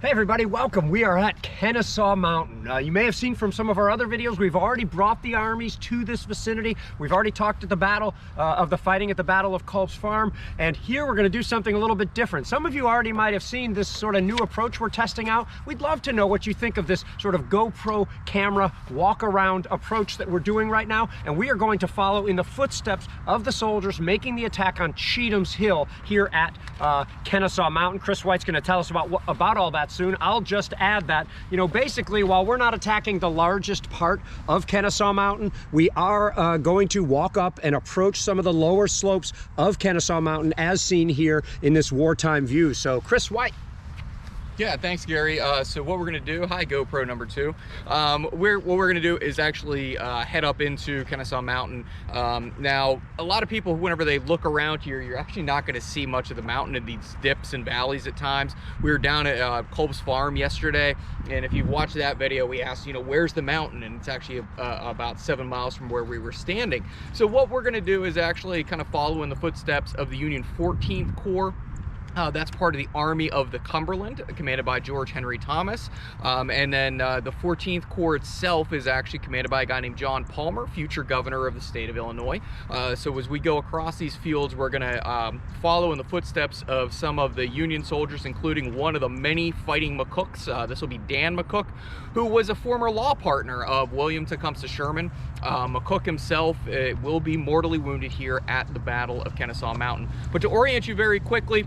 Hey everybody, welcome. We are at Kennesaw Mountain. You may have seen from some of our other videos, we've already brought the armies to this vicinity. We've already talked at the battle of the fighting at the Battle of Culp's Farm, and here we're going to do something a little bit different. Some of you already might have seen this sort of new approach we're testing out. We'd love to know what you think of this sort of GoPro camera walk around approach that we're doing right now, and we are going to follow in the footsteps of the soldiers making the attack on Cheatham's Hill here at Kennesaw Mountain. Kris White's going to tell us about all that soon. I'll just add that, you know, basically while we're not attacking the largest part of Kennesaw Mountain, we are going to walk up and approach some of the lower slopes of Kennesaw Mountain as seen here in this wartime view. So Kris White. Yeah, thanks, Gary. So what we're going to do, hi GoPro number 2, what we're going to do is actually head up into Kennesaw Mountain. Now, a lot of people, whenever they look around here, you're actually not going to see much of the mountain in these dips and valleys at times. We were down at Culp's Farm yesterday, and if you've watched that video, we asked, you know, where's the mountain? And it's actually about 7 miles from where we were standing. So what we're going to do is actually kind of follow in the footsteps of the Union 14th Corps. That's part of the Army of the Cumberland, commanded by George Henry Thomas. And then the 14th Corps itself is actually commanded by a guy named John Palmer, future governor of the state of Illinois. So as we go across these fields, we're going to follow in the footsteps of some of the Union soldiers, including one of the many fighting McCooks. This will be Dan McCook, who was a former law partner of William Tecumseh Sherman. McCook himself will be mortally wounded here at the Battle of Kennesaw Mountain. But to orient you very quickly,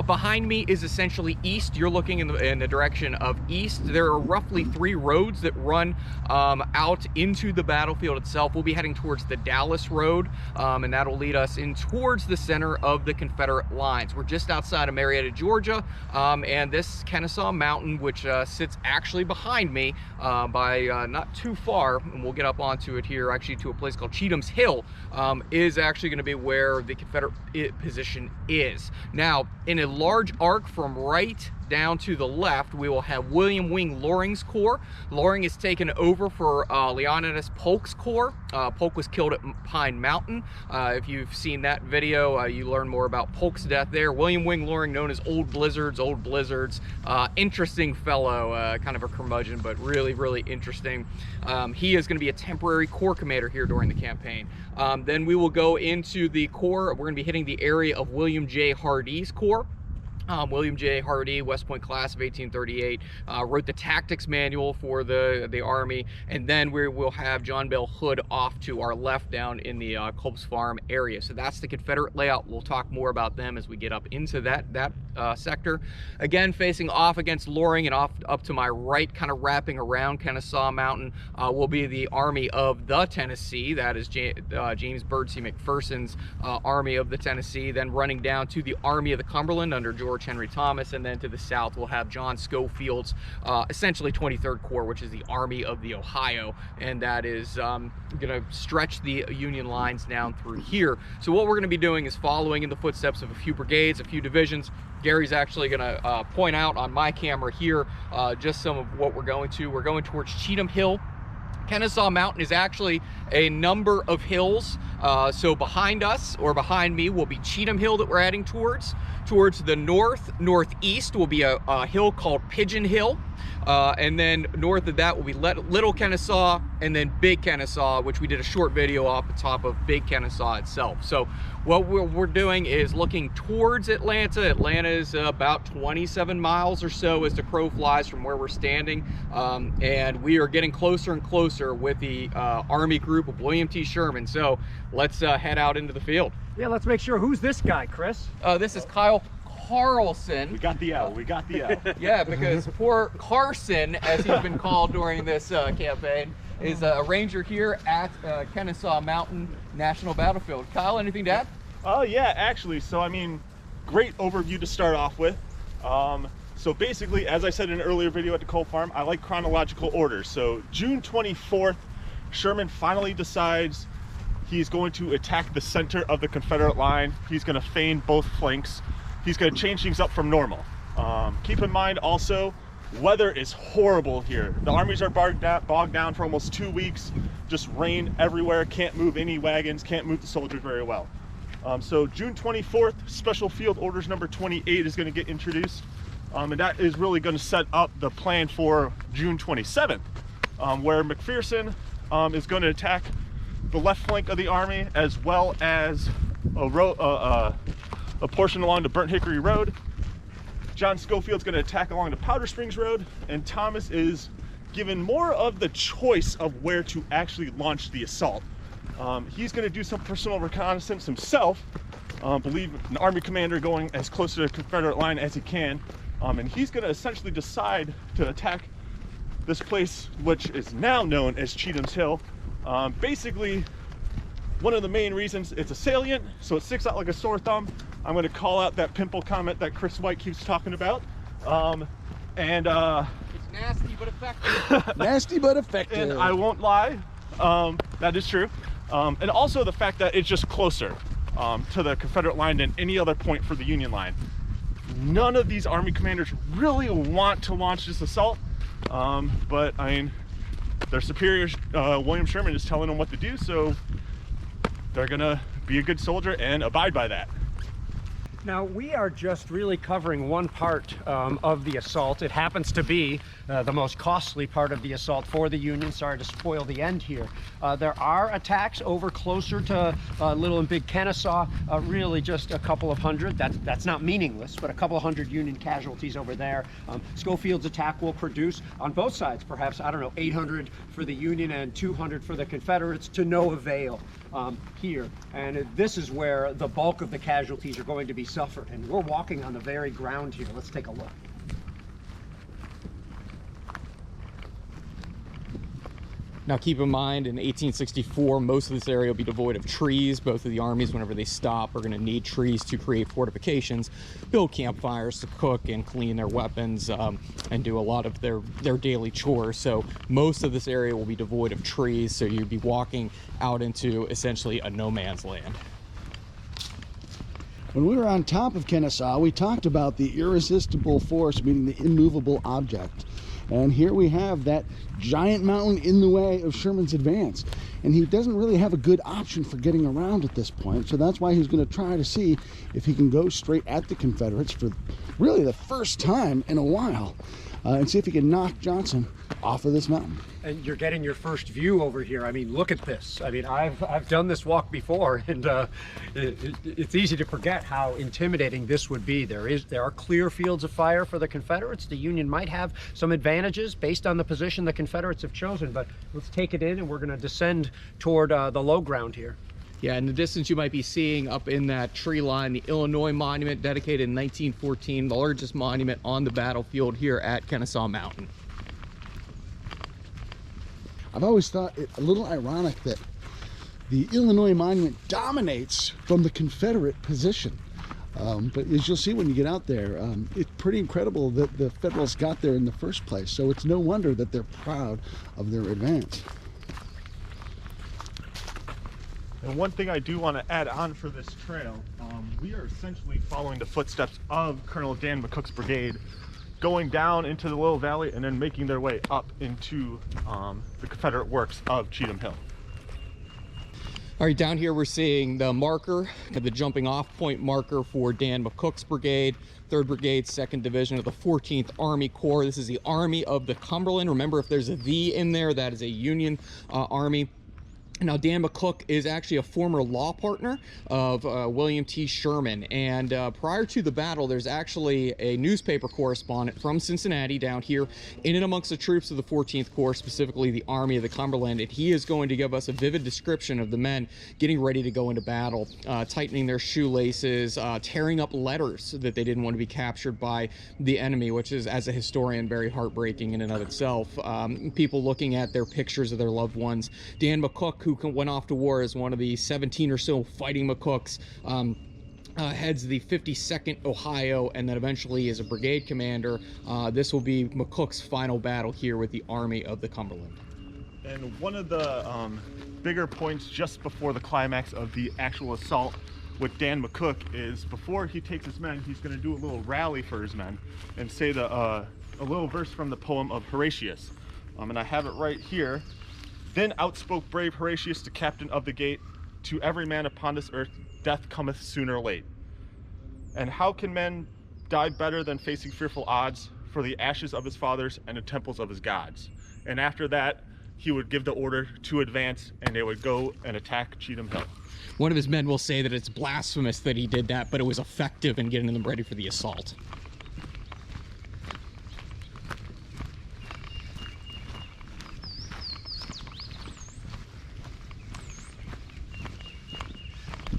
behind me is essentially east. You're looking in the direction of east. There are roughly 3 roads that run out into the battlefield itself. We'll be heading towards the Dallas Road, and that'll lead us in towards the center of the Confederate lines. We're just outside of Marietta, Georgia, and this Kennesaw Mountain, which sits actually behind me by not too far, and we'll get up onto it here, actually to a place called Cheatham's Hill, is actually going to be where the Confederate position is. Now, in a large arc from right down to the left, we will have William Wing Loring's Corps. Loring is taken over for Leonidas Polk's Corps. Polk was killed at Pine Mountain. If you've seen that video, you learn more about Polk's death there. William Wing Loring, known as Old Blizzards. Interesting fellow, kind of a curmudgeon, but really, really interesting. He is going to be a temporary corps commander here during the campaign. Then we will go into the corps. We're going to be hitting the area of William J. Hardee's Corps. William J. Hardee, West Point class of 1838, wrote the tactics manual for the Army, and then we will have John Bell Hood off to our left down in the Culp's Farm area. So that's the Confederate layout. We'll talk more about them as we get up into that sector. Again, facing off against Loring and up to my right, kind of wrapping around Kennesaw Mountain, will be the Army of the Tennessee. That is James Birdsey McPherson's Army of the Tennessee. Then running down to the Army of the Cumberland under George Henry Thomas, and then to the south we'll have John Schofield's essentially 23rd Corps, which is the Army of the Ohio, and that is going to stretch the Union lines down through here. So what we're going to be doing is following in the footsteps of a few brigades, a few divisions. Gary's actually going to point out on my camera here just some of what we're going to. We're going towards Cheatham Hill. Kennesaw Mountain is actually a number of hills. So behind us, or behind me, will be Cheatham Hill that we're heading towards. Towards the northeast will be a hill called Pigeon Hill. And then north of that will be Little Kennesaw, and then Big Kennesaw, which we did a short video off the top of Big Kennesaw itself. So what we're doing is looking towards Atlanta. Atlanta is about 27 miles or so as the crow flies from where we're standing. And we are getting closer and closer with the Army group of William T. Sherman. So let's head out into the field. Yeah, let's make sure. Who's this guy, Kris? This is Kyle Carlson. We got the L. We got the L. Yeah, because poor Carson, as he's been called during this campaign, is a ranger here at Kennesaw Mountain National Battlefield. Kyle, anything to add? Yeah, actually. So, I mean, great overview to start off with. So basically, as I said in an earlier video at the Culp Farm, I like chronological order. So June 24th, Sherman finally decides he's going to attack the center of the Confederate line. He's going to feign both flanks. He's going to change things up from normal. Keep in mind also, weather is horrible here. The armies are bogged down for almost 2 weeks. Just rain everywhere, can't move any wagons, can't move the soldiers very well. So June 24th, Special Field Orders number 28 is going to get introduced. And that is really going to set up the plan for June 27th, where McPherson is going to attack the left flank of the Army, as well as a portion along the Burnt Hickory Road. John Schofield's going to attack along the Powder Springs Road, and Thomas is given more of the choice of where to actually launch the assault. He's going to do some personal reconnaissance himself, believe an Army commander going as close to the Confederate line as he can, and he's going to essentially decide to attack this place, which is now known as Cheatham's Hill. Basically, one of the main reasons it's a salient, so it sticks out like a sore thumb. I'm going to call out that pimple comment that Kris White keeps talking about. It's nasty but effective. Nasty but effective. And I won't lie, that is true. And also the fact that it's just closer to the Confederate line than any other point for the Union line. None of these Army commanders really want to launch this assault, but I mean, their superior, William Sherman, is telling them what to do, so they're gonna be a good soldier and abide by that. Now, we are just really covering one part of the assault. It happens to be the most costly part of the assault for the Union. Sorry to spoil the end here. There are attacks over closer to Little and Big Kennesaw, really just a couple of hundred. That's not meaningless, but a couple of hundred Union casualties over there. Schofield's attack will produce, on both sides, perhaps, I don't know, 800 for the Union and 200 for the Confederates, to no avail here. And this is where the bulk of the casualties are going to be suffered, and we're walking on the very ground here. Let's take a look. Now keep in mind, in 1864, most of this area will be devoid of trees. Both of the armies, whenever they stop, are going to need trees to create fortifications, build campfires to cook and clean their weapons, and do a lot of their daily chores. So most of this area will be devoid of trees, so you'd be walking out into essentially a no man's land. When we were on top of Kennesaw, we talked about the irresistible force, meaning the immovable object. And here we have that giant mountain in the way of Sherman's advance. And he doesn't really have a good option for getting around at this point. So that's why he's going to try to see if he can go straight at the Confederates for really the first time in a while, and see if he can knock Johnson off of this mountain. And you're getting your first view over here. I mean, look at this. I mean, I've done this walk before, and it's easy to forget how intimidating this would be. There are clear fields of fire for the Confederates. The Union might have some advantages based on the position the Confederates have chosen, but let's take it in, and we're going to descend toward the low ground here. Yeah, in the distance you might be seeing up in that tree line the Illinois Monument, dedicated in 1914, the largest monument on the battlefield here at Kennesaw Mountain. I've always thought it a little ironic that the Illinois Monument dominates from the Confederate position. But as you'll see when you get out there, it's pretty incredible that the Federals got there in the first place. So it's no wonder that they're proud of their advance. And one thing I do want to add on for this trail, we are essentially following the footsteps of Colonel Dan McCook's brigade, going down into the Little Valley and then making their way up into the Confederate works of Cheatham Hill. All right, down here we're seeing the marker, the jumping off point marker for Dan McCook's brigade, 3rd Brigade, 2nd Division of the 14th Army Corps. This is the Army of the Cumberland. Remember, if there's a "the" in there, that is a Union Army. Now, Dan McCook is actually a former law partner of William T. Sherman, and prior to the battle, there's actually a newspaper correspondent from Cincinnati down here in and amongst the troops of the 14th Corps, specifically the Army of the Cumberland, and he is going to give us a vivid description of the men getting ready to go into battle, tightening their shoelaces, tearing up letters that they didn't want to be captured by the enemy, which is, as a historian, very heartbreaking in and of itself. People looking at their pictures of their loved ones. Dan McCook, who went off to war as one of the 17 or so fighting McCooks, heads the 52nd Ohio, and then eventually is a brigade commander. This will be McCook's final battle here with the Army of the Cumberland. And one of the bigger points just before the climax of the actual assault with Dan McCook is, before he takes his men, he's going to do a little rally for his men and say a little verse from the poem of Horatius. And I have it right here. Then outspoke brave Horatius, the captain of the gate, to every man upon this earth death cometh sooner or late. And how can men died better than facing fearful odds for the ashes of his fathers and the temples of his gods. And after that, he would give the order to advance, and they would go and attack Cheatham Hill. One of his men will say that it's blasphemous that he did that, but it was effective in getting them ready for the assault.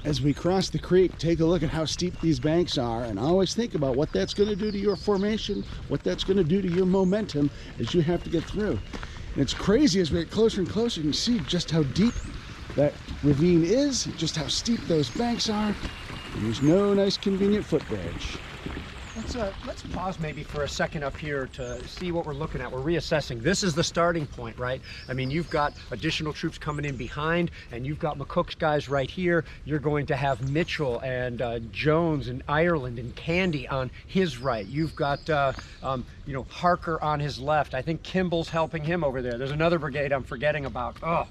As we cross the creek, take a look at how steep these banks are, and always think about what that's going to do to your formation, what that's going to do to your momentum as you have to get through. And it's crazy as we get closer and closer, you can see just how deep that ravine is, just how steep those banks are. And there's no nice convenient footbridge. Let's pause maybe for a second up here to see what we're looking at. We're reassessing. This is the starting point, right? I mean, you've got additional troops coming in behind, and you've got McCook's guys right here. You're going to have Mitchell and Jones and Ireland and Candy on his right. You've got, you know, Harker on his left. I think Kimball's helping him over there. There's another brigade I'm forgetting about.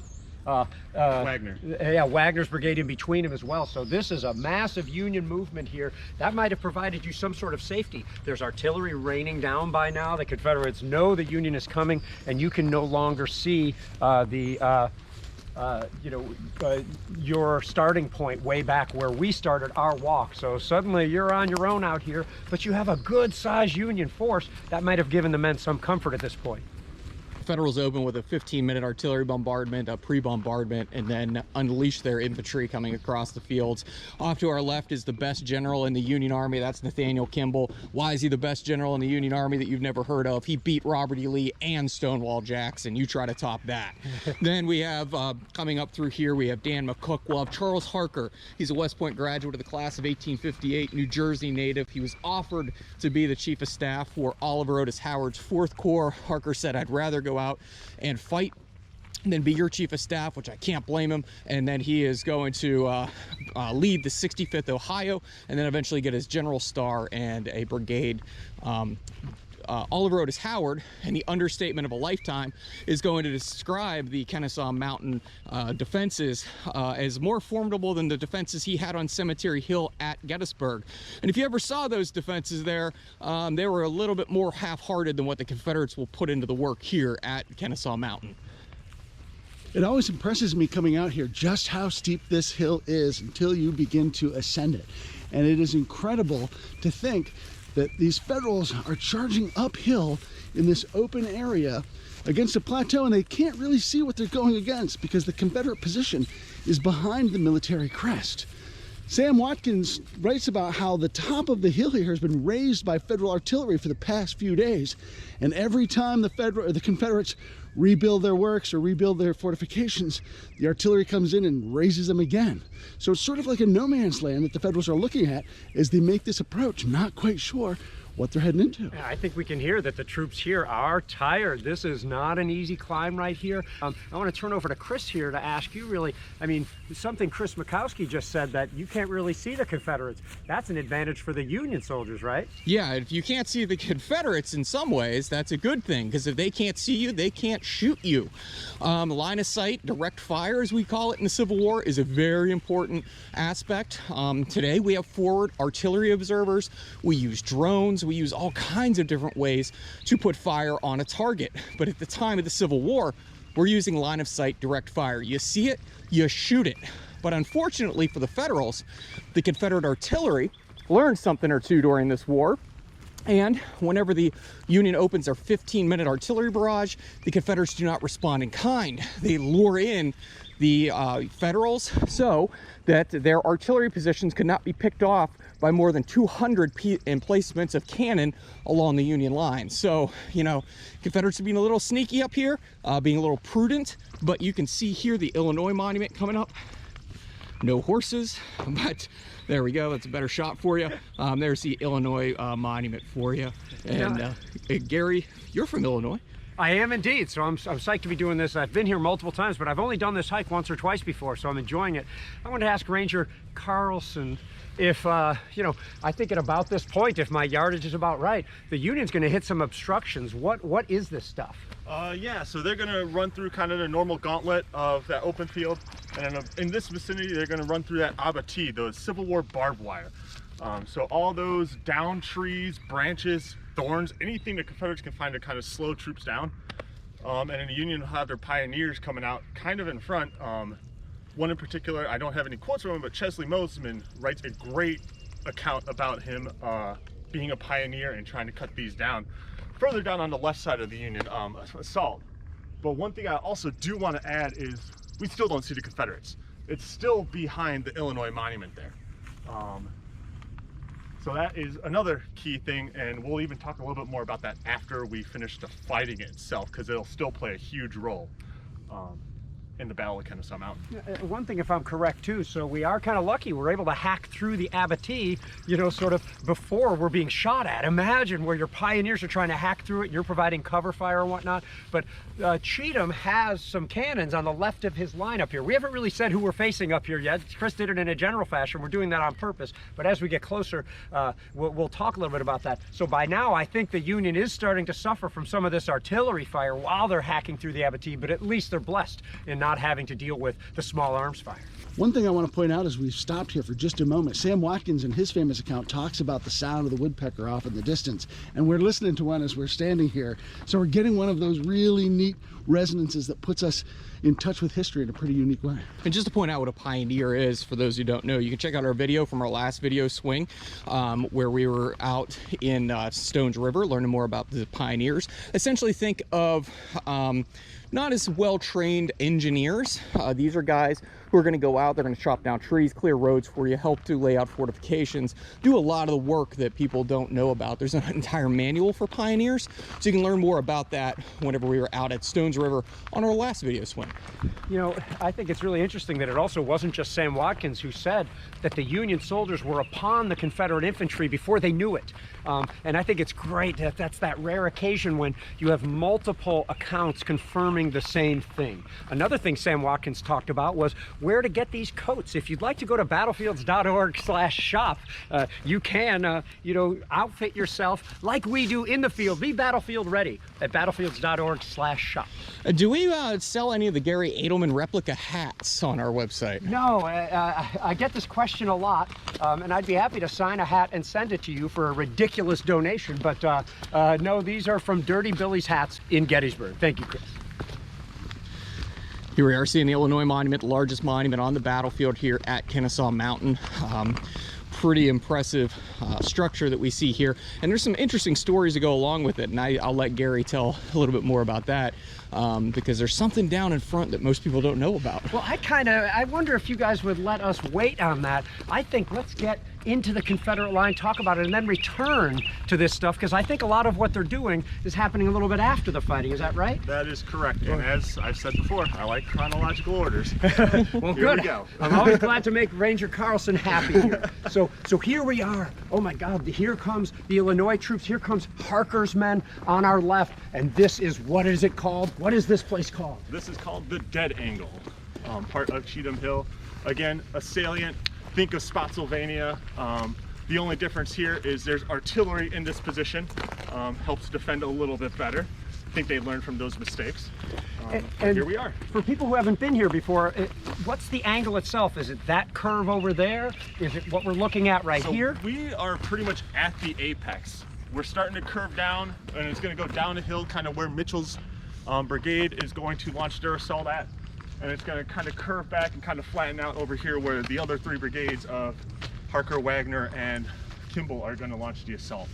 Wagner. Yeah, Wagner's brigade in between him as well. So this is a massive Union movement here. That might have provided you some sort of safety. There's artillery raining down by now. The Confederates know the Union is coming, and you can no longer see your starting point way back where we started our walk. So suddenly you're on your own out here, but you have a good sized Union force. That might have given the men some comfort at this point. Federals open with a 15-minute artillery bombardment, a pre-bombardment, and then unleash their infantry coming across the fields. Off to our left is the best general in the Union Army. That's Nathaniel Kimball. Why is he the best general in the Union Army that you've never heard of? He beat Robert E. Lee and Stonewall Jackson. You try to top that. Then we have, coming up through here, we have Dan McCook. We'll have Charles Harker. He's a West Point graduate of the class of 1858, New Jersey native. He was offered to be the chief of staff for Oliver Otis Howard's 4th Corps. Harker said, "I'd rather go out and fight than be your chief of staff," which I can't blame him. And then he is going to lead the 65th Ohio, and then eventually get his general star and a brigade. Oliver Otis Howard, and the understatement of a lifetime, is going to describe the Kennesaw Mountain defenses as more formidable than the defenses he had on Cemetery Hill at Gettysburg. And if you ever saw those defenses there, they were a little bit more half-hearted than what the Confederates will put into the work here at Kennesaw Mountain. It always impresses me coming out here just how steep this hill is until you begin to ascend it. And it is incredible to think that these Federals are charging uphill in this open area against a plateau, and they can't really see what they're going against because the Confederate position is behind the military crest. Sam Watkins writes about how the top of the hill here has been raised by Federal artillery for the past few days, and every time the Confederates rebuild their works or rebuild their fortifications, the artillery comes in and raises them again. So it's sort of like a no man's land that the Federals are looking at as they make this approach, not quite sure what they're heading into. Yeah, I think we can hear that the troops here are tired. This is not an easy climb right here. I want to turn over to Kris here to ask you really, I mean, something Kris Mackowsi just said, that you can't really see the Confederates. That's an advantage for the Union soldiers, right? Yeah, if you can't see the Confederates in some ways, that's a good thing, because if they can't see you, they can't shoot you. Line of sight, direct fire, as we call it in the Civil War, is a very important aspect. Today we have forward artillery observers. We use drones. We use all kinds of different ways to put fire on a target. But at the time of the Civil War, we're using line of sight direct fire. You see it, you shoot it. But unfortunately for the Federals, the Confederate artillery learned something or two during this war. And whenever the Union opens their 15-minute artillery barrage, the Confederates do not respond in kind. They lure in the Federals so that their artillery positions could not be picked off by more than 200 emplacements of cannon along the Union line. So, you know, Confederates are being a little sneaky up here, being a little prudent, but you can see here the Illinois monument coming up. No horses, but there we go. That's a better shot for you. There's the Illinois monument for you. And Garry, you're from Illinois. I am indeed, so I'm psyched to be doing this. I've been here multiple times, but I've only done this hike once or twice before, so I'm enjoying it. I wanted to ask Ranger Carlson if, you know, I think at about this point, if my yardage is about right, the Union's going to hit some obstructions. What is this stuff? Yeah, so they're going to run through kind of the normal gauntlet of that open field, and in this vicinity, they're going to run through that abattis, those Civil War barbed wire. So all those down trees, branches, thorns, anything the Confederates can find to kind of slow troops down. And in the Union will have their pioneers coming out kind of in front. One in particular, I don't have any quotes from him, but Chesley Mosman writes a great account about him being a pioneer and trying to cut these down. Further down on the left side of the Union assault. But one thing I also do want to add is we still don't see the Confederates. It's still behind the Illinois monument there. So that is another key thing, and we'll even talk a little bit more about that after we finish the fighting itself, because it'll still play a huge role in the Battle of Kennesaw Mountain. One thing, if I'm correct too, so we are kind of lucky we're able to hack through the abattis, you know, sort of before we're being shot at. Imagine where your pioneers are trying to hack through it, you're providing cover fire and whatnot. But Cheatham has some cannons on the left of his line up here. We haven't really said who we're facing up here yet. Kris did it in a general fashion. We're doing that on purpose. But as we get closer, we'll talk a little bit about that. So by now, I think the Union is starting to suffer from some of this artillery fire while they're hacking through the abattis, but at least they're blessed in not having to deal with the small arms fire. One thing I want to point out as we've stopped here for just a moment, Sam Watkins in his famous account talks about the sound of the woodpecker off in the distance, and we're listening to one as we're standing here. So we're getting one of those really neat resonances that puts us in touch with history in a pretty unique way. And just to point out what a pioneer is, for those who don't know, you can check out our video from our last video swing, where we were out in Stones River learning more about the pioneers. Essentially think of not as well-trained engineers. These are guys who are going to go out, they're going to chop down trees, clear roads for you, help to lay out fortifications, do a lot of the work that people don't know about. There's an entire manual for pioneers, so you can learn more about that whenever we were out at Stones River on our last video swing. You know, I think it's really interesting that it also wasn't just Sam Watkins who said that the Union soldiers were upon the Confederate infantry before they knew it. And I think it's great that that's that rare occasion when you have multiple accounts confirming the same thing. Another thing Sam Watkins talked about was where to get these coats. If you'd like to go to battlefields.org/shop, you can, you know, outfit yourself like we do in the field. Be battlefield ready at battlefields.org/shop. Do we sell any of the Garry Adelman replica hats on our website? No, I get this question a lot, and I'd be happy to sign a hat and send it to you for a ridiculous donation, but no, these are from Dirty Billy's hats in Gettysburg. Thank you, Kris. Here we are seeing the Illinois Monument, the largest monument on the battlefield here at Kennesaw Mountain. Pretty impressive structure that we see here, and there's some interesting stories to go along with it, and I'll let Garry tell a little bit more about that, because there's something down in front that most people don't know about. Well, I wonder if you guys would let us wait on that. I think let's get into the Confederate line, talk about it, and then return to this stuff, because I think a lot of what they're doing is happening a little bit after the fighting. Is that right? That is correct, and as I've said before, I like chronological orders. Well, Here good. we go. I'm always glad to make Ranger Carlson happy here. So here we are. Oh my God, here comes the Illinois troops. Here comes Harker's men on our left, and this is, what is it called? What is this place called? This is called the Dead Angle, part of Cheatham Hill. Again, a salient. Think of Spotsylvania. The only difference here is there's artillery in this position. Helps defend a little bit better. I think they learned from those mistakes. And here we are. For people who haven't been here before, what's the angle itself? Is it that curve over there? Is it what we're looking at right here? We are pretty much at the apex. We're starting to curve down, and it's going to go down a hill, kind of where Mitchell's brigade is going to launch their assault at. And it's going to kind of curve back and kind of flatten out over here where the other three brigades of Harker, Wagner, and Kimball are going to launch the assault.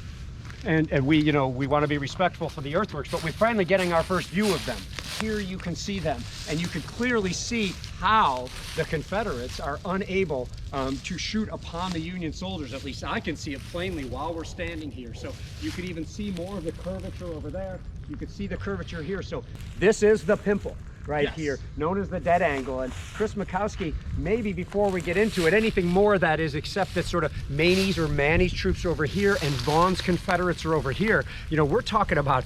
And we, you know, we want to be respectful for the earthworks, but we're finally getting our first view of them. Here you can see them, and you can clearly see how the Confederates are unable to shoot upon the Union soldiers. At least I can see it plainly while we're standing here. So you can even see more of the curvature over there. You can see the curvature here. So this is the pimple right here, known as the Dead Angle. And Kris Mackowsi, maybe before we get into it, anything more that is except that sort of Maney's or Manny's troops are over here and Vaughn's Confederates are over here. You know, we're talking about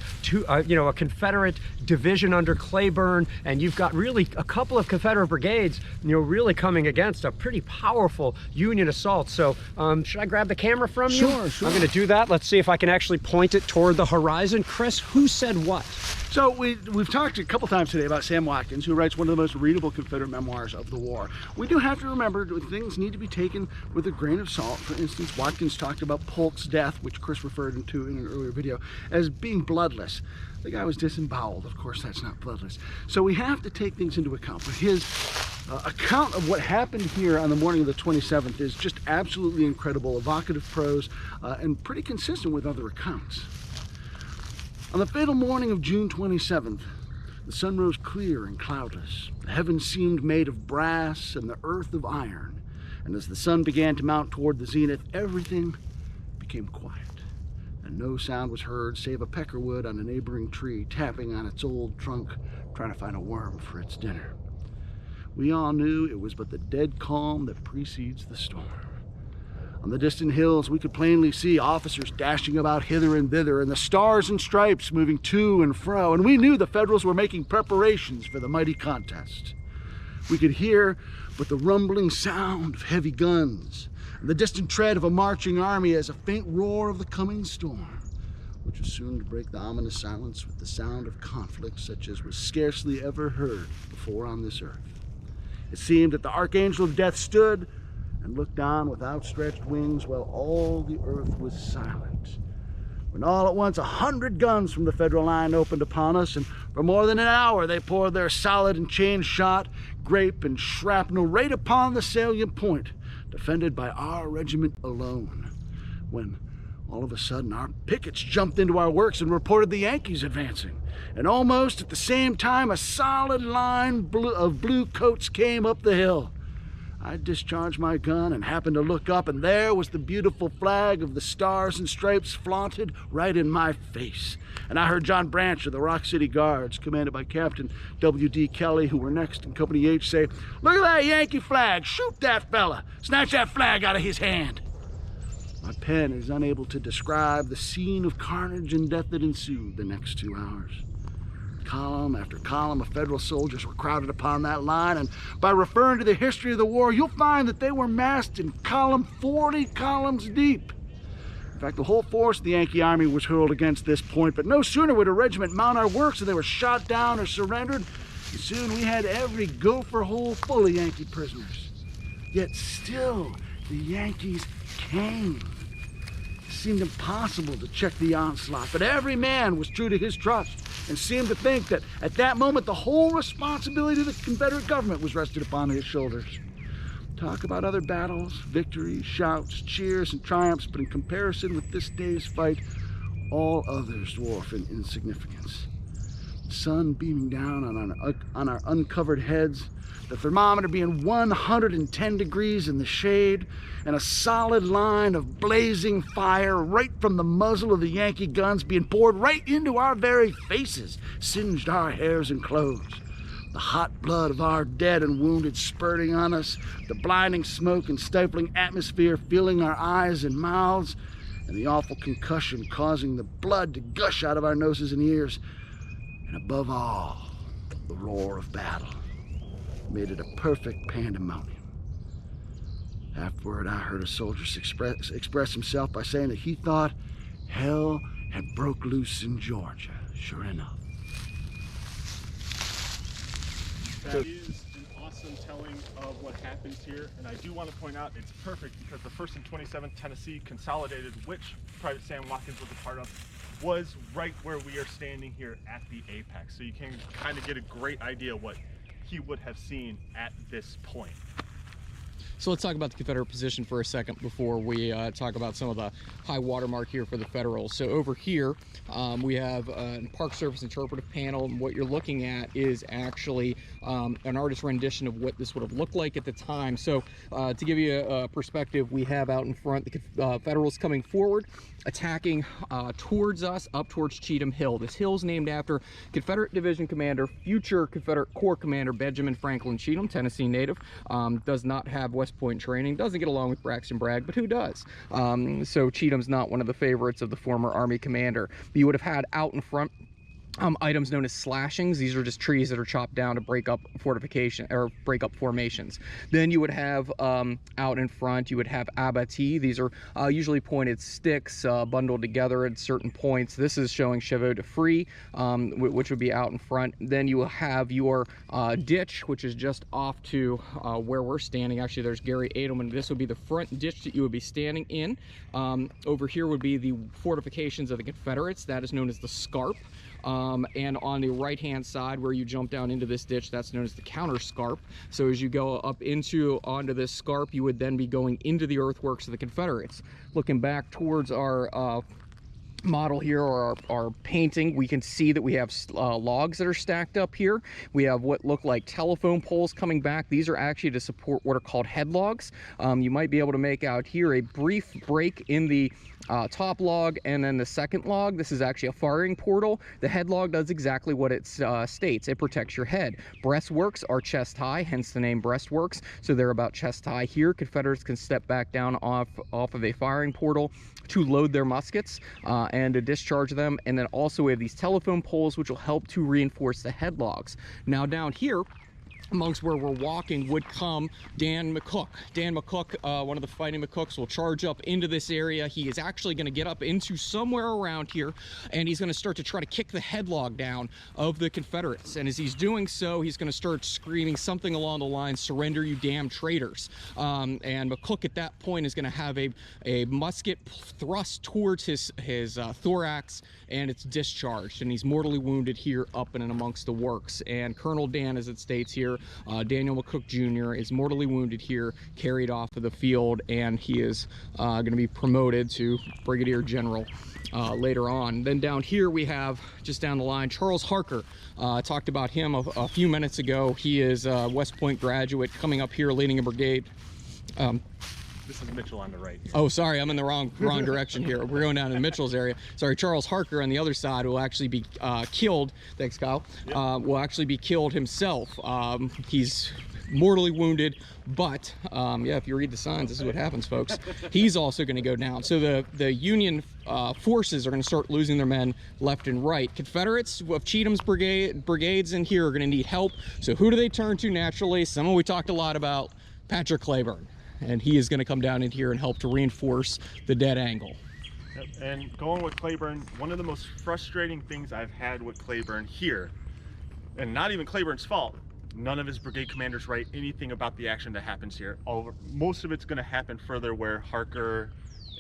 a Confederate division under Claiborne, and you've got really a couple of Confederate brigades, you know, really coming against a pretty powerful Union assault. So should I grab the camera from you? Sure. I'm going to do that. Let's see if I can actually point it toward the horizon. Kris, who said what? So we've talked a couple times today about Sam Sam Watkins, who writes one of the most readable Confederate memoirs of the war. We do have to remember that things need to be taken with a grain of salt. For instance, Watkins talked about Polk's death, which Kris referred to in an earlier video, as being bloodless. The guy was disemboweled. Of course, that's not bloodless. So we have to take things into account. But his account of what happened here on the morning of the 27th is just absolutely incredible, evocative prose, and pretty consistent with other accounts. On the fatal morning of June 27th, the sun rose clear and cloudless. The heavens seemed made of brass and the earth of iron. And as the sun began to mount toward the zenith, everything became quiet. And no sound was heard save a peckerwood on a neighboring tree tapping on its old trunk, trying to find a worm for its dinner. We all knew it was but the dead calm that precedes the storm. On the distant hills, we could plainly see officers dashing about hither and thither, and the stars and stripes moving to and fro, and we knew the Federals were making preparations for the mighty contest. We could hear but the rumbling sound of heavy guns, and the distant tread of a marching army as a faint roar of the coming storm, which was soon to break the ominous silence with the sound of conflict such as was scarcely ever heard before on this earth. It seemed that the Archangel of Death stood and looked on with outstretched wings while all the earth was silent. When all at once 100 guns from the Federal line opened upon us, and for more than an hour they poured their solid and chain shot, grape and shrapnel right upon the salient point, defended by our regiment alone. When all of a sudden our pickets jumped into our works and reported the Yankees advancing. And almost at the same time a solid line of blue coats came up the hill. I discharged my gun and happened to look up, and there was the beautiful flag of the Stars and Stripes flaunted right in my face. And I heard John Branch of the Rock City Guards, commanded by Captain W.D. Kelly, who were next in Company H, say, "Look at that Yankee flag! Shoot that fella! Snatch that flag out of his hand!" My pen is unable to describe the scene of carnage and death that ensued the next 2 hours. Column after column of Federal soldiers were crowded upon that line, and by referring to the history of the war, you'll find that they were massed in column 40 columns deep. In fact, the whole force of the Yankee Army was hurled against this point, but no sooner would a regiment mount our works than they were shot down or surrendered, and soon we had every gopher hole full of Yankee prisoners. Yet still, the Yankees came. It seemed impossible to check the onslaught, but every man was true to his trust and seemed to think that at that moment the whole responsibility of the Confederate government was rested upon his shoulders. Talk about other battles, victories, shouts, cheers, and triumphs, but in comparison with this day's fight, all others dwarf in insignificance. The sun beaming down on our uncovered heads, the thermometer being 110 degrees in the shade, and a solid line of blazing fire right from the muzzle of the Yankee guns being poured right into our very faces, singed our hairs and clothes. The hot blood of our dead and wounded spurting on us, the blinding smoke and stifling atmosphere filling our eyes and mouths, and the awful concussion causing the blood to gush out of our noses and ears, and above all, the roar of battle made it a perfect pandemonium. Afterward, I heard a soldier express himself by saying that he thought hell had broke loose in Georgia. Sure enough. That is an awesome telling of what happens here, and I do want to point out it's perfect because the 1st and 27th Tennessee Consolidated, which Private Sam Watkins was a part of, was right where we are standing here at the apex. So you can kind of get a great idea what he would have seen at this point. So let's talk about the Confederate position for a second before we talk about some of the high water mark here for the Federals. So over here, we have a Park Surface interpretive panel, and what you're looking at is actually an artist rendition of what this would have looked like at the time. So to give you a perspective, we have out in front the Federals coming forward, attacking towards us, up towards Cheatham Hill. This hill is named after Confederate Division Commander, future Confederate Corps Commander Benjamin Franklin Cheatham, Tennessee native. Does not have West Point training, doesn't get along with Braxton Bragg, but who does? So Cheatham's not one of the favorites of the former Army commander. You would have had out in front items known as slashings. These are just trees that are chopped down to break up fortification or break up formations. Then you would have out in front, you would have abattis. These are usually pointed sticks bundled together at certain points. This is showing chevaux de frise, which would be out in front. Then you will have your ditch, which is just off to where we're standing. Actually, there's Garry Adelman. This would be the front ditch that you would be standing in. Over here would be the fortifications of the Confederates. That is known as the Scarp. And on the right hand side where you jump down into this ditch, that's known as the counter scarp. So as you go up onto this scarp, you would then be going into the earthworks of the Confederates. Looking back towards our model here, or our painting, we can see that we have logs that are stacked up here. We have what look like telephone poles coming back. These are actually to support what are called headlogs. You might be able to make out here a brief break in the top log, and then the second log, this is actually a firing portal. The head log does exactly what it states. It protects your head. Breastworks are chest high, hence the name breastworks. So they're about chest high here. Confederates can step back down off of a firing portal to load their muskets and to discharge them. And then also we have these telephone poles, which will help to reinforce the head logs. Now down here, amongst where we're walking, would come Dan McCook. Dan McCook, one of the fighting McCooks, will charge up into this area. He is actually going to get up into somewhere around here, and he's going to start to try to kick the headlog down of the Confederates. And as he's doing so, he's going to start screaming something along the lines, "Surrender, you damn traitors." And McCook at that point is going to have a musket thrust towards his thorax, and it's discharged, and he's mortally wounded here up and amongst the works. And Colonel Dan, as it states here, Daniel McCook Jr. is mortally wounded here, carried off of the field, and he is going to be promoted to Brigadier General later on. Then down here we have, just down the line, Charles Harker. I talked about him a few minutes ago. He is a West Point graduate coming up here leading a brigade. This is Mitchell on the right here. Oh, sorry, I'm in the wrong direction here. We're going down in Mitchell's area. Sorry, Charles Harker on the other side will actually be killed. Thanks, Kyle. Yep. Will actually be killed himself. He's mortally wounded, but yeah, if you read the signs, this is what happens, folks. He's also going to go down. So the Union forces are going to start losing their men left and right. Confederates of Cheatham's brigades in here are going to need help. So who do they turn to naturally? Someone we talked a lot about, Patrick Cleburne. And he is going to come down in here and help to reinforce the dead angle. Yep. And going with Cleburne, one of the most frustrating things I've had with Cleburne here, and not even Cleburne's fault, none of his brigade commanders write anything about the action that happens here. Most of it's going to happen further where Harker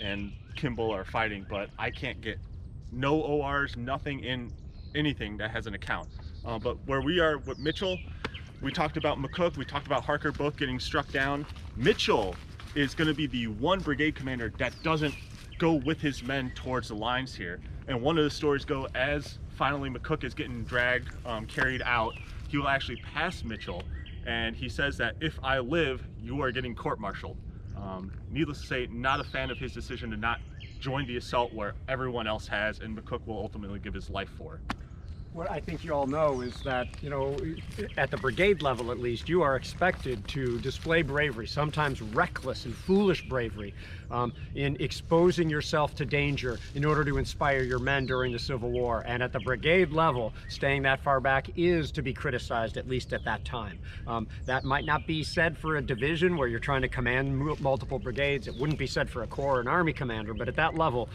and Kimball are fighting, but I can't get no ORs, nothing in anything that has an account. But where we are with Mitchell, we talked about McCook, we talked about Harker both getting struck down. Mitchell is going to be the one brigade commander that doesn't go with his men towards the lines here. And one of the stories go, as finally McCook is getting dragged, carried out, he will actually pass Mitchell. And he says that if I live, you are getting court-martialed. Needless to say, not a fan of his decision to not join the assault where everyone else has, and McCook will ultimately give his life for. What I think you all know is that, you know, at the brigade level at least, you are expected to display bravery, sometimes reckless and foolish bravery, in exposing yourself to danger in order to inspire your men during the Civil War. And at the brigade level, staying that far back is to be criticized, at least at that time. That might not be said for a division where you're trying to command multiple brigades. It wouldn't be said for a corps or an army commander, but at that level,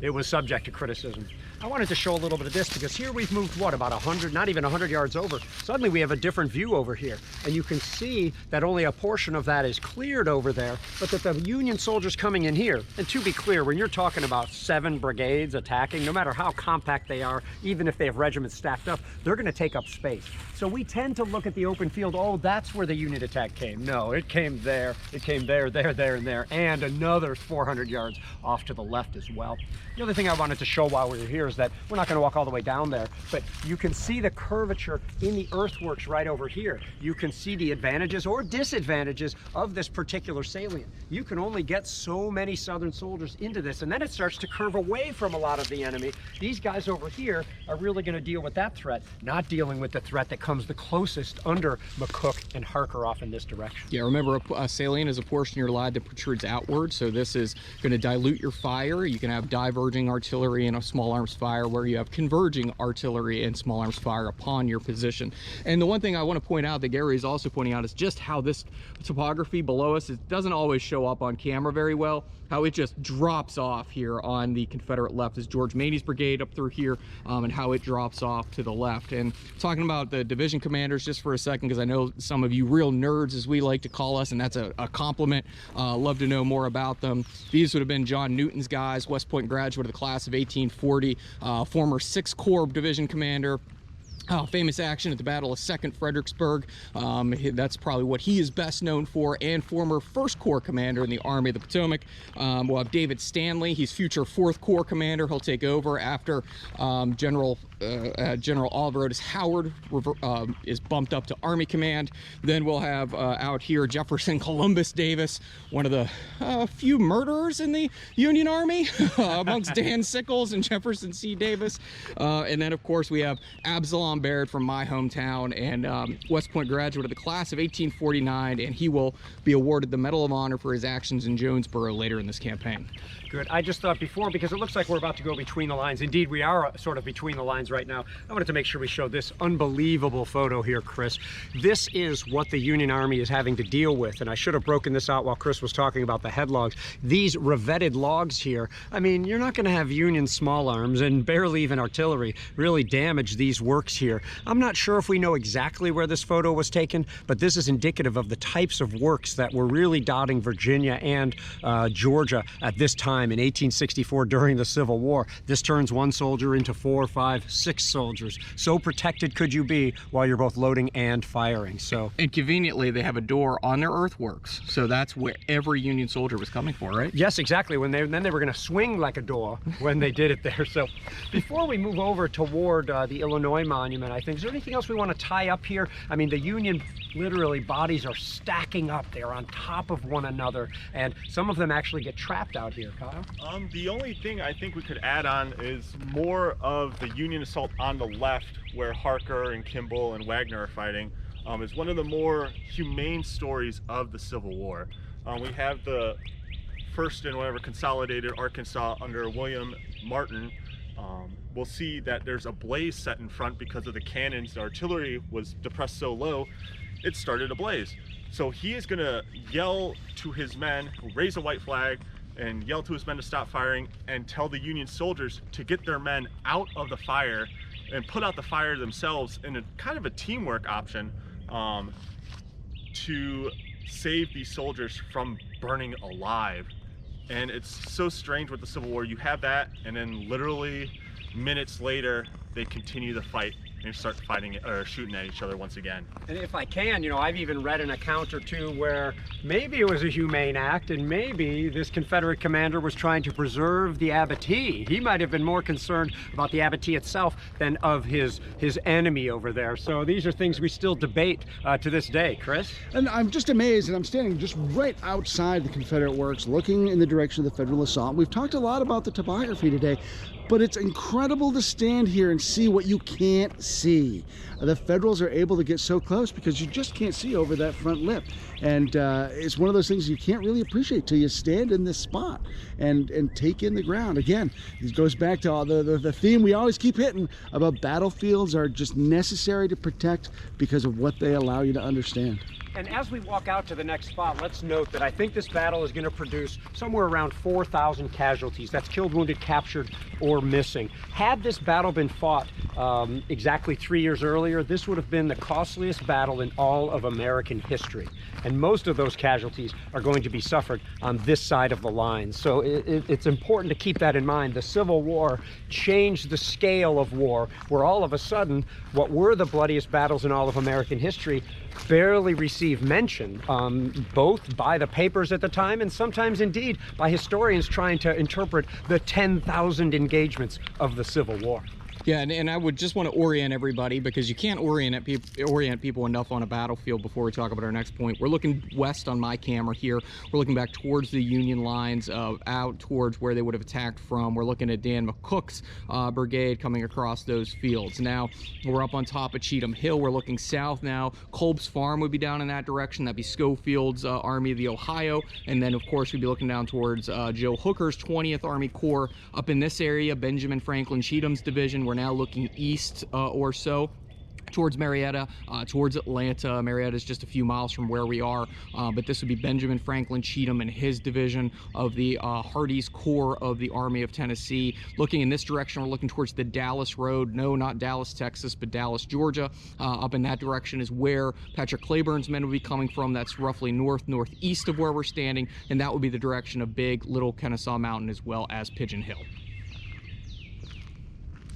it was subject to criticism. I wanted to show a little bit of this because here we've moved, what, about 100, not even 100 yards over. Suddenly we have a different view over here, and you can see that only a portion of that is cleared over there, but that the Union soldiers coming in here, and to be clear, when you're talking about 7 brigades attacking, no matter how compact they are, even if they have regiments stacked up, they're going to take up space. So we tend to look at the open field, oh, that's where the Union attack came. No, it came there, and there, and another 400 yards off to the left as well. The other thing I wanted to show while we were here is that we're not going to walk all the way down there, but you can see the curvature in the earthworks right over here. You can see the advantages or disadvantages of this particular salient. You can only get so many Southern soldiers into this, and then it starts to curve away from a lot of the enemy. These guys over here are really going to deal with that threat, not dealing with the threat that comes the closest under McCook and Harker off in this direction. Yeah, remember a salient is a portion of your line that protrudes outward, so this is going to dilute your fire. You can have diverging artillery and a small arms fire where you have converging artillery artillery and small arms fire upon your position. And the one thing I want to point out that Garry is also pointing out is just how this topography below us, it doesn't always show up on camera very well, how it just drops off here on the Confederate left is George Maney's brigade up through here, and how it drops off to the left. And talking about the division commanders just for a second, because I know some of you real nerds, as we like to call us, and that's a compliment, love to know more about them. These would have been John Newton's guys, West Point graduate of the class of 1840, former 6th Corps division commander. Famous action at the Battle of 2nd Fredericksburg. That's probably what he is best known for, and former 1st Corps commander in the Army of the Potomac. We'll have David Stanley. He's future 4th Corps commander. He'll take over after General Oliver Otis Howard is bumped up to Army Command. Then we'll have out here Jefferson Columbus Davis, one of the few murderers in the Union Army amongst Dan Sickles and Jefferson C. Davis. And then of course we have Absalom Baird from my hometown and West Point graduate of the class of 1849, and he will be awarded the Medal of Honor for his actions in Jonesboro later in this campaign. Good. I just thought before, because it looks like we're about to go between the lines. Indeed, we are sort of between the lines right now. I wanted to make sure we show this unbelievable photo here, Kris. This is what the Union Army is having to deal with, and I should have broken this out while Kris was talking about the head logs. These revetted logs here, I mean, you're not going to have Union small arms and barely even artillery really damage these works here. I'm not sure if we know exactly where this photo was taken, but this is indicative of the types of works that were really dotting Virginia and Georgia at this time in 1864 during the Civil War. This turns one soldier into 4, 5, 6 soldiers. So protected could you be while you're both loading and firing. So, and conveniently they have a door on their earthworks, so that's where every Union soldier was coming for, right? Yes, exactly. Then they were going to swing like a door when they did it there. So before we move over toward the Illinois Monument, I think, is there anything else we want to tie up here? I mean, the Union literally bodies are stacking up. They're on top of one another, and some of them actually get trapped out here, Kyle. The only thing I think we could add on is more of the Union assault on the left, where Harker and Kimball and Wagner are fighting, is one of the more humane stories of the Civil War. We have the 1st and whatever consolidated Arkansas under William Martin. We'll see that there's a blaze set in front because of the cannons. The artillery was depressed so low, it started a blaze. So he is gonna yell to his men, raise a white flag, and yell to his men to stop firing, and tell the Union soldiers to get their men out of the fire and put out the fire themselves in a kind of a teamwork option to save these soldiers from burning alive. And it's so strange with the Civil War. You have that, and then literally minutes later they continue the fight and start fighting or shooting at each other once again. And if I can, you know, I've even read an account or two where maybe it was a humane act, and maybe this Confederate commander was trying to preserve the abattis. He might have been more concerned about the abattis itself than of his enemy over there. So these are things we still debate to this day, Kris. And I'm just amazed, and I'm standing just right outside the Confederate works, looking in the direction of the Federal assault. We've talked a lot about the topography today, but it's incredible to stand here and see what you can't see. The Federals are able to get so close because you just can't see over that front lip. And it's one of those things you can't really appreciate till you stand in this spot and take in the ground. Again, it goes back to all the theme we always keep hitting about battlefields are just necessary to protect because of what they allow you to understand. And as we walk out to the next spot, let's note that I think this battle is going to produce somewhere around 4,000 casualties. That's killed, wounded, captured, or missing. Had this battle been fought exactly 3 years earlier, this would have been the costliest battle in all of American history. And most of those casualties are going to be suffered on this side of the line. So it's important to keep that in mind. The Civil War changed the scale of war, where all of a sudden, what were the bloodiest battles in all of American history barely received mention, both by the papers at the time and sometimes indeed by historians trying to interpret the 10,000 engagements of the Civil War. Yeah, and I would just want to orient everybody, because you can't orient people enough on a battlefield before we talk about our next point. We're looking west on my camera here. We're looking back towards the Union lines, out towards where they would have attacked from. We're looking at Dan McCook's brigade coming across those fields. Now, we're up on top of Cheatham Hill. We're looking south now. Kolb's Farm would be down in that direction. That'd be Schofield's Army of the Ohio. And then, of course, we'd be looking down towards Joe Hooker's 20th Army Corps up in this area, Benjamin Franklin Cheatham's division, we're now looking east or so towards Marietta, towards Atlanta. Marietta is just a few miles from where we are, but this would be Benjamin Franklin Cheatham and his division of the Hardee's Corps of the Army of Tennessee. Looking in this direction, we're looking towards the Dallas Road. No, not Dallas, Texas, but Dallas, Georgia. Up in that direction is where Patrick Claiborne's men would be coming from. That's roughly northeast of where we're standing, and that would be the direction of Big Little Kennesaw Mountain as well as Pigeon Hill.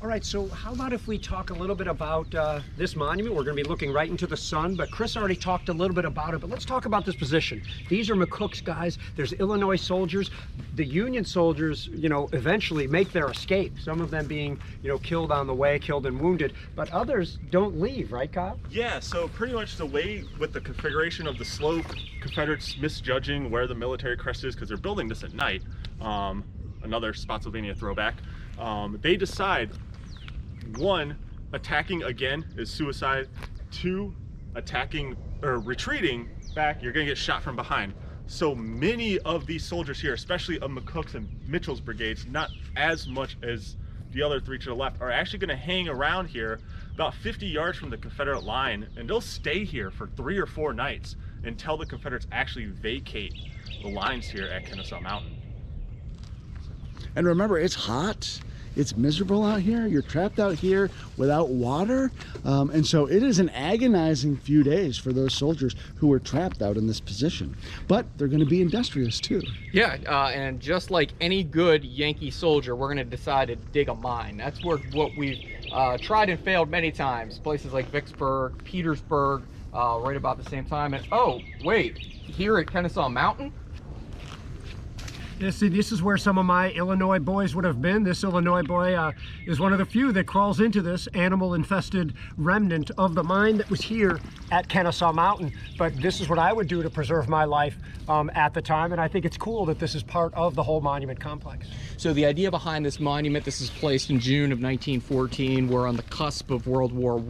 All right, so how about if we talk a little bit about this monument? We're going to be looking right into the sun, but Kris already talked a little bit about it, but let's talk about this position. These are McCook's guys. There's Illinois soldiers. The Union soldiers, you know, eventually make their escape, some of them being, you know, killed on the way, killed and wounded, but others don't leave, right, Kyle? Yeah, so pretty much the way with the configuration of the slope, Confederates misjudging where the military crest is because they're building this at night, another Spotsylvania throwback, they decide, one, attacking again is suicide. Two, attacking or retreating back, you're gonna get shot from behind. So many of these soldiers here, especially of McCook's and Mitchell's brigades, not as much as the other three to the left, are actually gonna hang around here about 50 yards from the Confederate line, and they'll stay here for 3 or 4 nights until the Confederates actually vacate the lines here at Kennesaw Mountain. And remember, it's hot. It's miserable out here. You're trapped out here without water. And so it is an agonizing few days for those soldiers who are trapped out in this position. But they're going to be industrious too. Yeah, and just like any good Yankee soldier, we're going to decide to dig a mine. That's what we've tried and failed many times. Places like Vicksburg, Petersburg, right about the same time. And oh, wait, here at Kennesaw Mountain? Yeah, see, this is where some of my Illinois boys would have been. This Illinois boy is one of the few that crawls into this animal-infested remnant of the mine that was here at Kennesaw Mountain. But this is what I would do to preserve my life at the time, and I think it's cool that this is part of the whole monument complex. So the idea behind this monument, this is placed in June of 1914. We're on the cusp of World War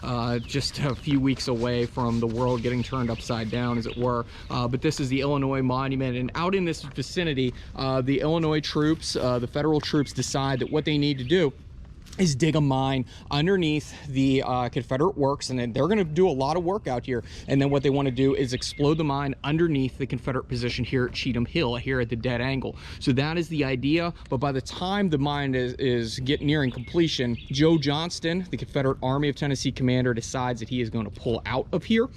I, just a few weeks away from the world getting turned upside down, as it were. But this is the Illinois monument, and out in this vicinity, the Illinois troops, the federal troops, decide that what they need to do is dig a mine underneath the Confederate works, and then they're going to do a lot of work out here. And then what they want to do is explode the mine underneath the Confederate position here at Cheatham Hill, here at the dead angle. So that is the idea. But by the time the mine is getting nearing completion, Joe Johnston, the Confederate Army of Tennessee commander, decides that he is going to pull out of here.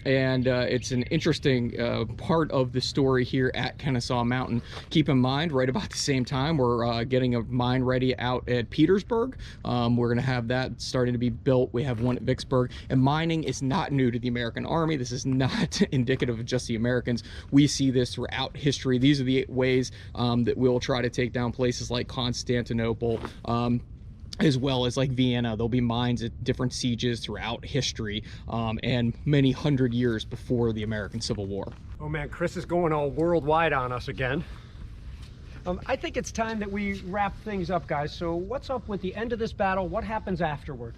And it's an interesting part of the story here at Kennesaw Mountain. Keep in mind, right about the same time, we're getting a mine ready out at Petersburg. We're going to have that starting to be built. We have one at Vicksburg. And mining is not new to the American Army. This is not indicative of just the Americans. We see this throughout history. These are the ways that we'll try to take down places like Constantinople, as well as like Vienna. There'll be mines at different sieges throughout history, and many hundred years before the American Civil War. Oh man, Kris is going all worldwide on us again. I think it's time that we wrap things up, guys. So what's up with the end of this battle? What happens afterward?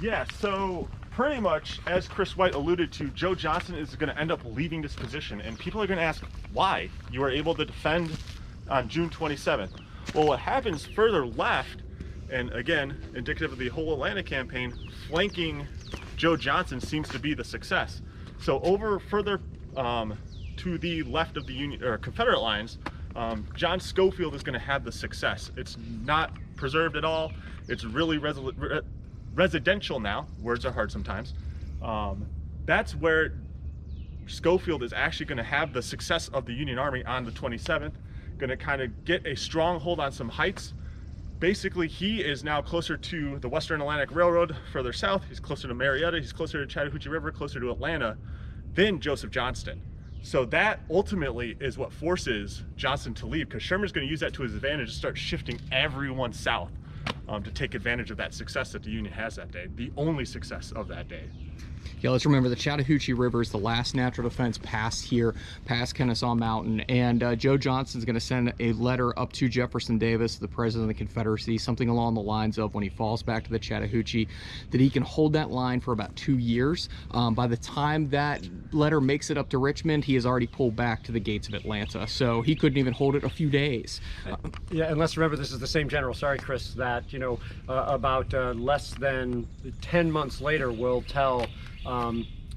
Yeah, so pretty much, as Kris White alluded to, Joe Johnston is going to end up leaving this position, and people are going to ask why you were able to defend on June 27th. Well, what happens further left, and again, indicative of the whole Atlanta campaign, flanking Joe Johnston seems to be the success. So over further to the left of the Union or Confederate lines, John Schofield is going to have the success. It's not preserved at all. It's really residential now. Words are hard sometimes. That's where Schofield is actually going to have the success of the Union Army on the 27th. Going to kind of get a stronghold on some heights. Basically, he is now closer to the Western Atlantic Railroad further south. He's closer to Marietta. He's closer to Chattahoochee River, closer to Atlanta than Joseph Johnston. So that ultimately is what forces Johnston to leave, because Sherman's going to use that to his advantage to start shifting everyone south to take advantage of that success that the Union has that day, the only success of that day. Yeah, let's remember the Chattahoochee River is the last natural defense past here, past Kennesaw Mountain. And Joe Johnston's going to send a letter up to Jefferson Davis, the president of the Confederacy, something along the lines of when he falls back to the Chattahoochee, that he can hold that line for about 2 years. By the time that letter makes it up to Richmond, he has already pulled back to the gates of Atlanta. So he couldn't even hold it a few days. Yeah, and let's remember this is the same general, sorry Chris, that, you know, about less than 10 months later will tell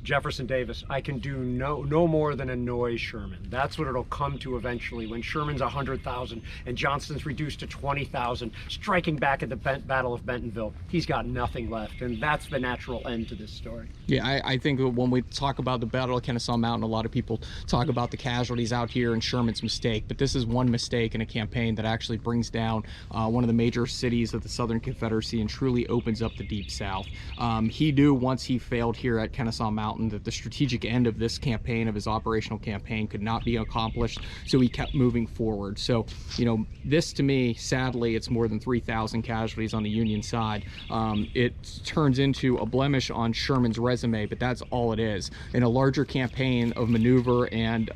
Jefferson Davis, I can do no more than annoy Sherman. That's what it'll come to eventually when Sherman's 100,000 and Johnston's reduced to 20,000, striking back at the Battle of Bentonville. He's got nothing left, and that's the natural end to this story. Yeah, I think when we talk about the Battle of Kennesaw Mountain, a lot of people talk about the casualties out here and Sherman's mistake, but this is one mistake in a campaign that actually brings down one of the major cities of the Southern Confederacy and truly opens up the Deep South. He knew once he failed here at Kennesaw Mountain that the strategic end of this campaign, of his operational campaign, could not be accomplished, so he kept moving forward. So, you know, this to me, sadly, it's more than 3,000 casualties on the Union side. It turns into a blemish on Sherman's resume, but that's all it is. In a larger campaign of maneuver and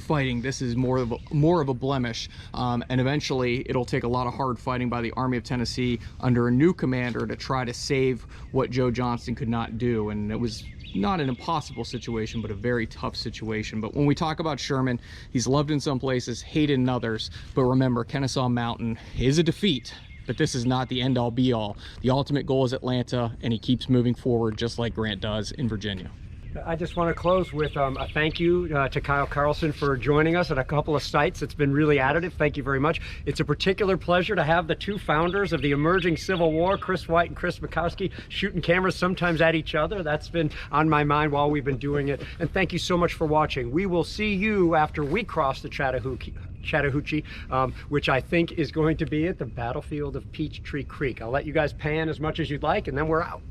fighting, this is more of a blemish, and eventually it'll take a lot of hard fighting by the Army of Tennessee under a new commander to try to save what Joe Johnston could not do. And it was not an impossible situation, but a very tough situation. But when we talk about Sherman, he's loved in some places, hated in others. But remember, Kennesaw Mountain is a defeat, but this is not the end-all be-all. The ultimate goal is Atlanta, and he keeps moving forward just like Grant does in Virginia. I just want to close with a thank you to Kyle Carlson for joining us at a couple of sites. It's been really additive. Thank you very much. It's a particular pleasure to have the two founders of the emerging Civil War, Kris White and Kris Mackowsi, shooting cameras sometimes at each other. That's been on my mind while we've been doing it. And thank you so much for watching. We will see you after we cross the Chattahoochee, which I think is going to be at the battlefield of Peachtree Creek. I'll let you guys pan as much as you'd like, and then we're out.